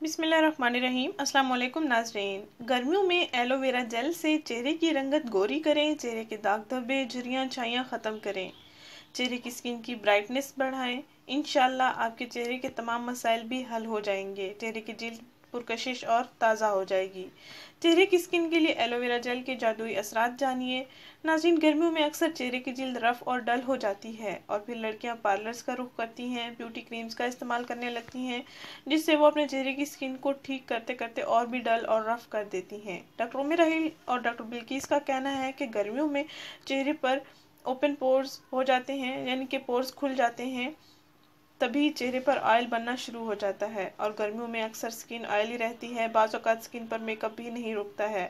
बिस्मिल्लाहिर्रहमानिर्रहीम। अस्सलाम वालेकुम नाज़रीन। गर्मियों में एलोवेरा जेल से चेहरे की रंगत गोरी करें, चेहरे के दाग धब्बे झुर्रियाँ छाइयाँ ख़त्म करें, चेहरे की स्किन की ब्राइटनेस बढ़ाएं। इंशाल्लाह आपके चेहरे के तमाम मसाइल भी हल हो जाएंगे, चेहरे की जिल्द पुरकशिश और ताज़ा हो जाएगी। चेहरे की स्किन के लिए एलोवेरा जेल के जादुई असरात जानिए। नाज़रीन, गर्मियों में अक्सर चेहरे की जिल्द रफ़ और डल हो जाती है और फिर लड़कियां पार्लर्स का रुख करती हैं, ब्यूटी क्रीम्स का इस्तेमाल करने लगती हैं, जिससे वो अपने चेहरे की स्किन को ठीक करते करते और भी डल और रफ़ कर देती हैं। डॉक्टर उम्मे राहिल और डॉक्टर बिल्किस का कहना है कि गर्मियों में चेहरे पर ओपन पोर्स हो जाते हैं, यानी कि पोर्स खुल जाते हैं, तभी चेहरे पर ऑयल बनना शुरू हो जाता है और गर्मियों में अक्सर स्किन ऑयली रहती है, बाज़ औक़ात स्किन पर मेकअप भी नहीं रुकता है।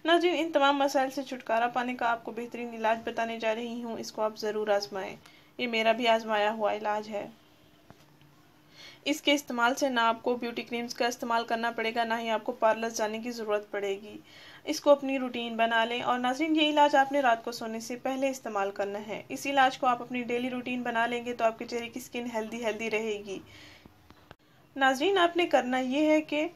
नाज़रीन, इन तमाम मसाइल से छुटकारा पाने का आपको बेहतरीन इलाज बताने जा रही हूँ, इसको आप ज़रूर आजमाएं। ये मेरा भी आजमाया हुआ इलाज है। इसके इस्तेमाल से ना आपको ब्यूटी क्रीम्स का इस्तेमाल करना पड़ेगा, ना ही आपको पार्लर जाने की ज़रूरत पड़ेगी। इसको अपनी रूटीन बना लें। और नाज़रीन, ये इलाज आपने रात को सोने से पहले इस्तेमाल करना है। इस इलाज को आप अपनी डेली रूटीन बना लेंगे तो आपके चेहरे की स्किन हेल्दी रहेगी। नाज़रीन, आपने करना ये है कि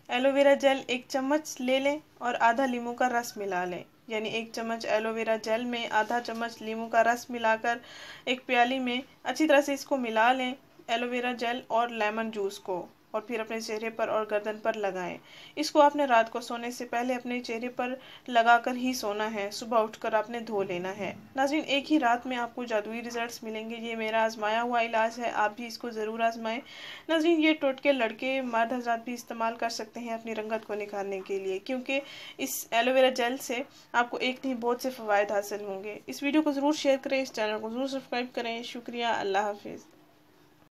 एलोवेरा जेल 1 चम्मच ले लें और आधा नींबू का रस मिला लें, यानी 1 चम्मच एलोवेरा जेल में आधा चम्मच नींबू का रस मिलाकर एक प्याली में अच्छी तरह से इसको मिला लें, एलोवेरा जेल और लेमन जूस को, और फिर अपने चेहरे पर और गर्दन पर लगाएं। इसको आपने रात को सोने से पहले अपने चेहरे पर लगाकर ही सोना है, सुबह उठकर आपने धो लेना है। नाज़रीन, एक ही रात में आपको जादुई रिजल्ट्स मिलेंगे। ये मेरा आजमाया हुआ इलाज है, आप भी इसको ज़रूर आजमाएं। नाज़रीन, ये टोटके लड़के मर्द हज़रात भी इस्तेमाल कर सकते हैं अपनी रंगत को निखारने के लिए, क्योंकि इस एलोवेरा जेल से आपको एक नहीं बहुत से फ़वाइद हासिल होंगे। इस वीडियो को ज़रूर शेयर करें, इस चैनल को ज़रूर सब्सक्राइब करें। शुक्रिया। अल्लाह हाफिज़।